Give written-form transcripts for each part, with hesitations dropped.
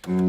Bonjour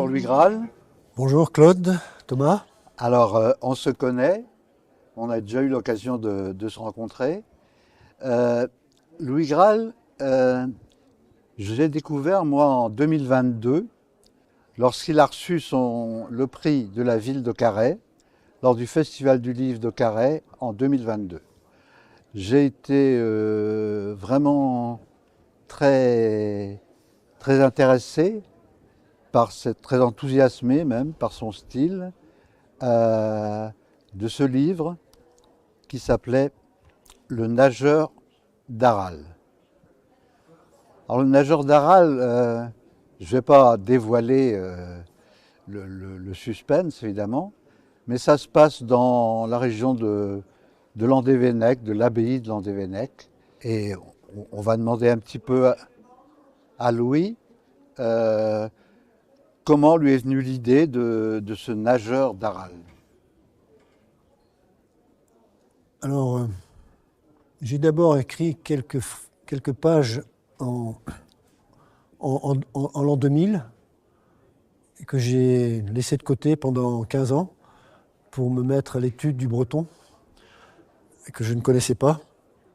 Louis Graal. Bonjour Claude, Thomas. Alors, on se connaît, on a déjà eu l'occasion de se rencontrer. Louis Graal, je l'ai découvert moi en 2022, lorsqu'il a reçu le prix de la ville de Carhaix, lors du Festival du livre de Carhaix en 2022. J'ai été vraiment très, très intéressé, très enthousiasmé même par son style, de ce livre qui s'appelait Le nageur d'Aral. Alors le nageur d'Aral, je ne vais pas dévoiler le suspense évidemment, mais ça se passe dans la région de Landévennec, de l'abbaye de Landévennec. Et on va demander un petit peu à Louis comment lui est venue l'idée de ce nageur d'Aral. Alors, j'ai d'abord écrit quelques pages en l'an 2000, que j'ai laissé de côté pendant 15 ans pour me mettre à l'étude du breton, que je ne connaissais pas.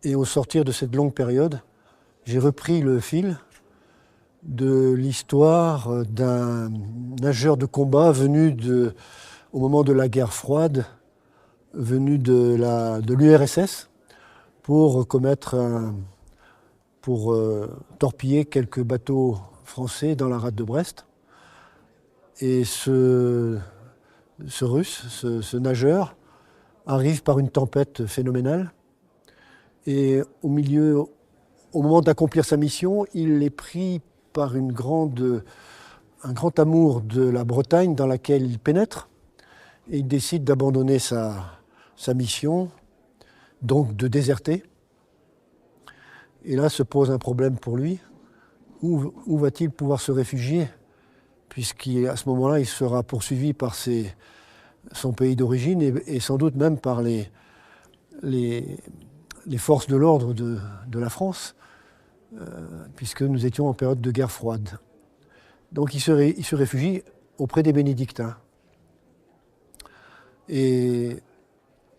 Et au sortir de cette longue période, j'ai repris le fil de l'histoire d'un nageur de combat venu au moment de la guerre froide, venu de l'URSS pour torpiller quelques bateaux français dans la rade de Brest. Et ce Russe, ce nageur, arrive par une tempête phénoménale. Et au moment d'accomplir sa mission, il est pris par un grand amour de la Bretagne dans laquelle il pénètre. Et il décide d'abandonner sa mission, donc de déserter. Et là se pose un problème pour lui. Où va-t-il pouvoir se réfugier, puisqu'à ce moment-là, il sera poursuivi par son pays d'origine et sans doute même par les forces de l'ordre de la France, puisque nous étions en période de guerre froide. Donc il se réfugie auprès des bénédictins. Et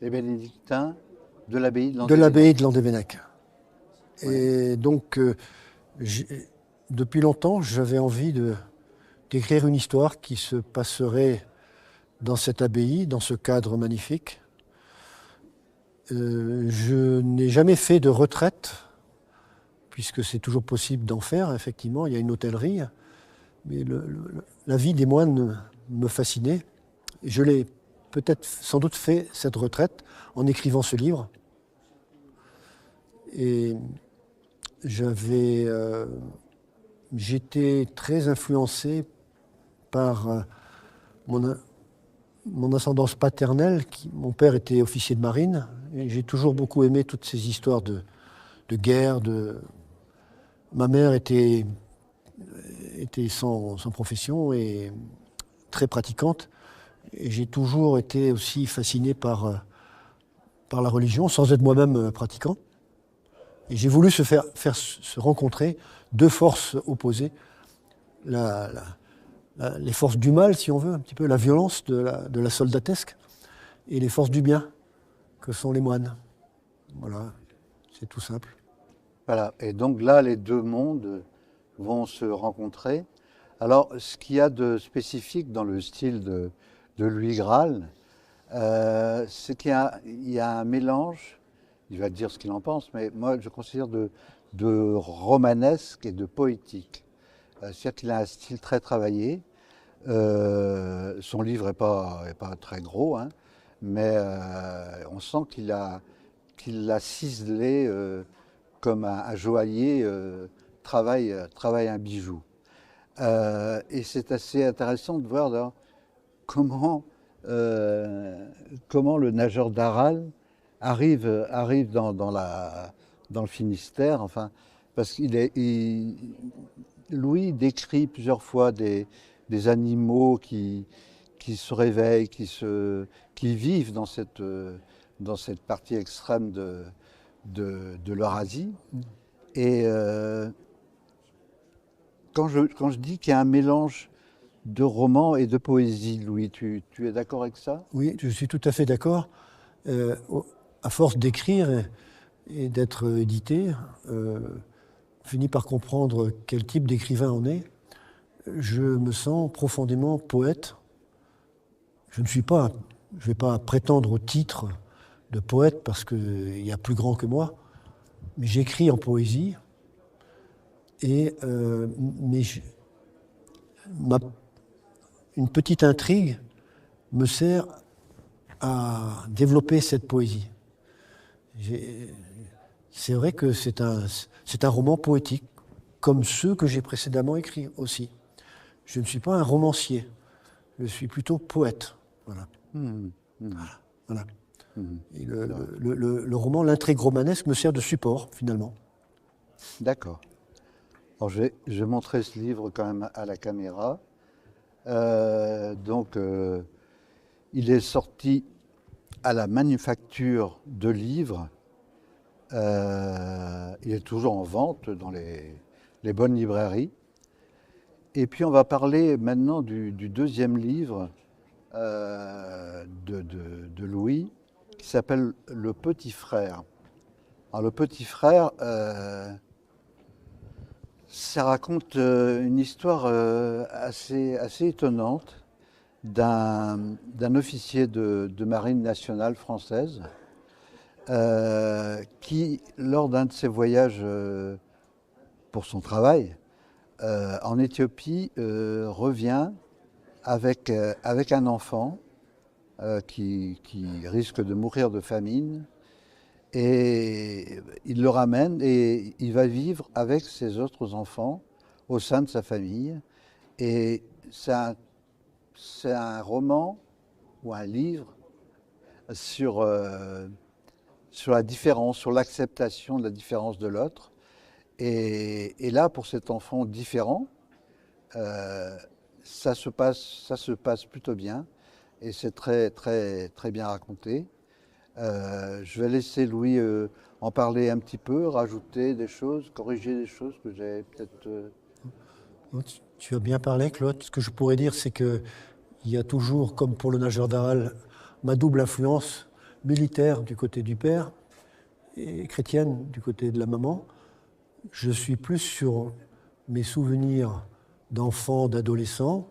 les bénédictins de l'abbaye de Landévennec. Ouais. Et donc, depuis longtemps, j'avais envie d'écrire une histoire qui se passerait dans cette abbaye, dans ce cadre magnifique. Je n'ai jamais fait de retraite, puisque c'est toujours possible d'en faire, effectivement, il y a une hôtellerie, mais la vie des moines me fascinait. Je l'ai sans doute fait cette retraite en écrivant ce livre. Et j'étais très influencé par mon ascendance paternelle. Mon père était officier de marine, et j'ai toujours beaucoup aimé toutes ces histoires de guerre. Ma mère était sans profession et très pratiquante. Et j'ai toujours été aussi fasciné par la religion, sans être moi-même pratiquant. Et j'ai voulu faire se rencontrer deux forces opposées, les forces du mal, si on veut, un petit peu la violence de la soldatesque, et les forces du bien, que sont les moines. Voilà, c'est tout simple. Voilà, et donc là, les deux mondes vont se rencontrer. Alors, ce qu'il y a de spécifique dans le style de Louis Graal, c'est qu'il y a un mélange, il va dire ce qu'il en pense, mais moi je considère de romanesque et de poétique. C'est-à-dire qu'il a un style très travaillé. Son livre n'est pas très gros, hein, mais on sent qu'il l'a ciselé comme un joaillier travaille un bijou. Et c'est assez intéressant de voir comment comment le nageur d'Aral arrive dans le Finistère, enfin, parce Louis décrit plusieurs fois des animaux qui se réveillent, qui vivent dans cette partie extrême de l'Eurasie. Et quand je dis qu'il y a un mélange de roman et de poésie, Louis, tu es d'accord avec ça? Oui, je suis tout à fait d'accord. À force d'écrire et d'être édité, on finit par comprendre quel type d'écrivain on est. Je me sens profondément poète. Je ne vais pas prétendre au titre de poète parce qu'il y a plus grand que moi, mais j'écris en poésie et une petite intrigue me sert à développer cette poésie. C'est vrai que c'est un roman poétique, comme ceux que j'ai précédemment écrits aussi. Je ne suis pas un romancier, je suis plutôt poète. Voilà. Voilà. Et le roman, l'intrigue romanesque me sert de support, finalement. D'accord. Alors, je vais montrer ce livre quand même à la caméra. Il est sorti à la Manufacture de livres. Il est toujours en vente dans les bonnes librairies. Et puis on va parler maintenant du deuxième livre de Louis, qui s'appelle Le Petit Frère. Alors, Le Petit Frère, ça raconte une histoire assez étonnante d'un officier de marine nationale française qui, lors d'un de ses voyages pour son travail en Éthiopie, revient avec un enfant qui risque de mourir de famine. Et il le ramène et il va vivre avec ses autres enfants au sein de sa famille. Et c'est un roman ou un livre sur la différence, sur l'acceptation de la différence de l'autre. Et là, pour cet enfant différent, ça se passe plutôt bien et c'est très, très, très bien raconté. Je vais laisser Louis en parler un petit peu, rajouter des choses, corriger des choses que j'ai peut-être... Tu as bien parlé, Claude. Ce que je pourrais dire, c'est qu'il y a toujours, comme pour le nageur d'Aral, ma double influence militaire du côté du père et chrétienne du côté de la maman. Je suis plus sur mes souvenirs d'enfant, d'adolescent,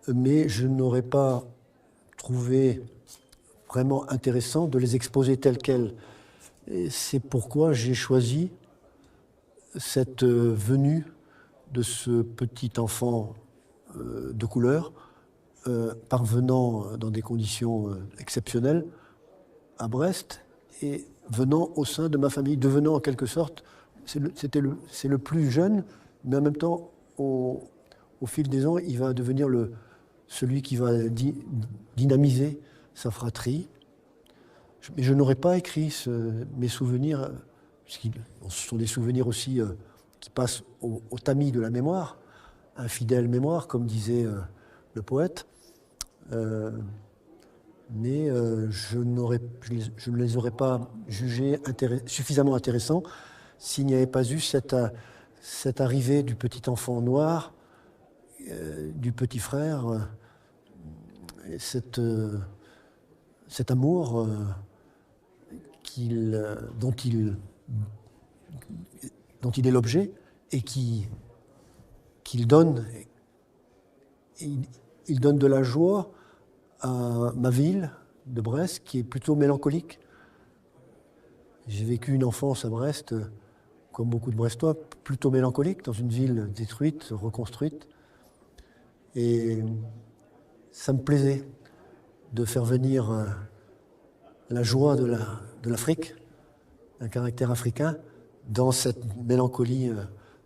mais je n'aurais pas trouvé vraiment intéressant de les exposer tels quels. Et c'est pourquoi j'ai choisi cette venue de ce petit enfant de couleur, parvenant dans des conditions exceptionnelles à Brest et venant au sein de ma famille, devenant en quelque sorte, c'est le plus jeune, mais en même temps, au fil des ans, il va devenir celui qui va dynamiser sa fratrie. Mais je n'aurais pas écrit mes souvenirs, ce sont des souvenirs aussi qui passent au tamis de la mémoire, infidèle mémoire, comme disait le poète. Mais je ne les aurais pas jugés suffisamment intéressants s'il n'y avait pas eu cette arrivée du petit enfant noir, du petit frère, cet amour dont il est l'objet et qu'il donne. Il donne de la joie à ma ville de Brest, qui est plutôt mélancolique. J'ai vécu une enfance à Brest, comme beaucoup de Brestois, plutôt mélancolique, dans une ville détruite, reconstruite. Et ça me plaisait de faire venir la joie de l'Afrique, un caractère africain, dans cette mélancolie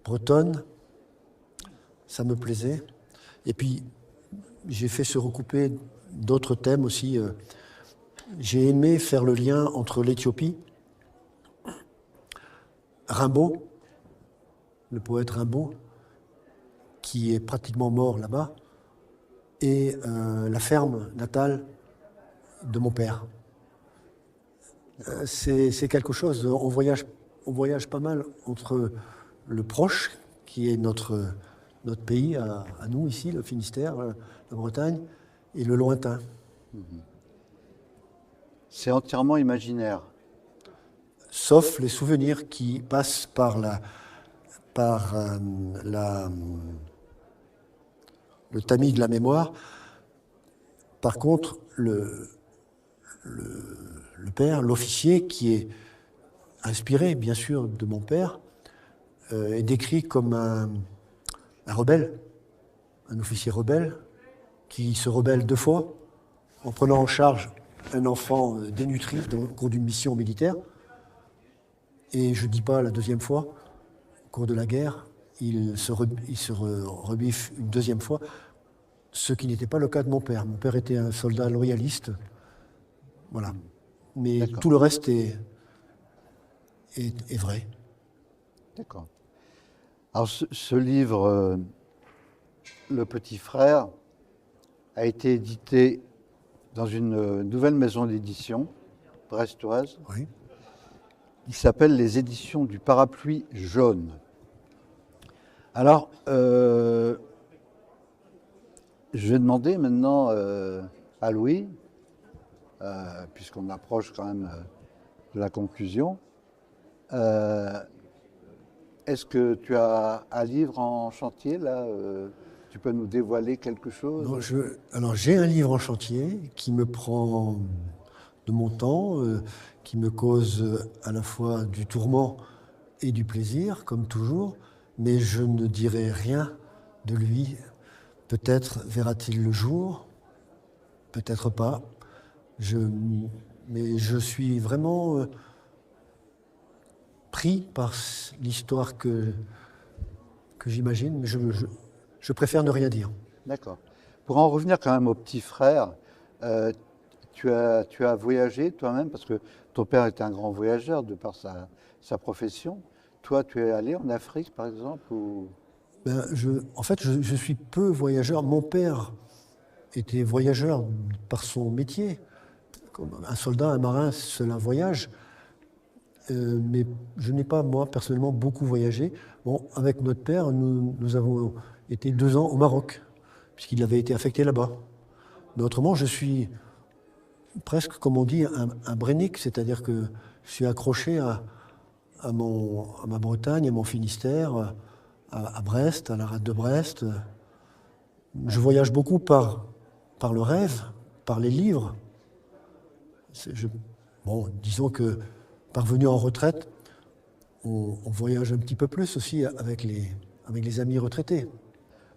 bretonne. Ça me plaisait. Et puis, j'ai fait se recouper d'autres thèmes aussi. J'ai aimé faire le lien entre l'Éthiopie, Rimbaud, le poète Rimbaud, qui est pratiquement mort là-bas, et la ferme natale de mon père. C'est quelque chose, on voyage pas mal entre le proche, qui est notre pays, à nous ici, le Finistère, la Bretagne, et le lointain. C'est entièrement imaginaire. Sauf les souvenirs qui passent par le tamis de la mémoire. Par contre, le père, l'officier, qui est inspiré, bien sûr, de mon père, est décrit comme un rebelle, un officier rebelle, qui se rebelle 2 fois, en prenant en charge un enfant dénutri au cours d'une mission militaire. Et je ne dis pas la 2e fois, au cours de la guerre, il se rebiffe une 2e fois, ce qui n'était pas le cas de mon père. Mon père était un soldat loyaliste, voilà. Mais tout le reste est vrai. D'accord. Alors ce livre, Le Petit Frère, a été édité dans une nouvelle maison d'édition brestoise. Oui. Il s'appelle Les Éditions du Parapluie Jaune. Alors, je vais demander maintenant à Louis, puisqu'on approche quand même de la conclusion, est-ce que tu as un livre en chantier là tu peux nous dévoiler quelque chose? Non, alors j'ai un livre en chantier qui me prend de mon temps, qui me cause à la fois du tourment et du plaisir, comme toujours, mais je ne dirai rien de lui. Peut-être verra-t-il le jour, peut-être pas. Mais je suis vraiment pris par l'histoire que j'imagine, mais je préfère ne rien dire. D'accord. Pour en revenir quand même au petit frère, tu as voyagé toi-même, parce que ton père était un grand voyageur de par sa profession. Toi, tu es allé en Afrique, par exemple ou... En fait, je suis peu voyageur. Mon père était voyageur par son métier. Comme un soldat, un marin, cela voyage. Mais je n'ai pas, moi, personnellement, beaucoup voyagé. Bon, avec notre père, nous avons été 2 ans au Maroc, puisqu'il avait été affecté là-bas. Mais autrement, je suis presque, comme on dit, un brennick, c'est-à-dire que je suis accroché à ma Bretagne, à mon Finistère, à Brest, à la rade de Brest. Je voyage beaucoup par le rêve, par les livres. Bon, disons que, parvenu en retraite, on voyage un petit peu plus aussi avec les amis retraités.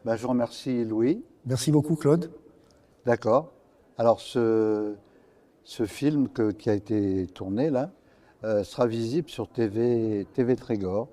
Je vous remercie, Louis. Merci beaucoup, Claude. D'accord. Alors, ce film qui a été tourné, là, sera visible sur TV Trégor.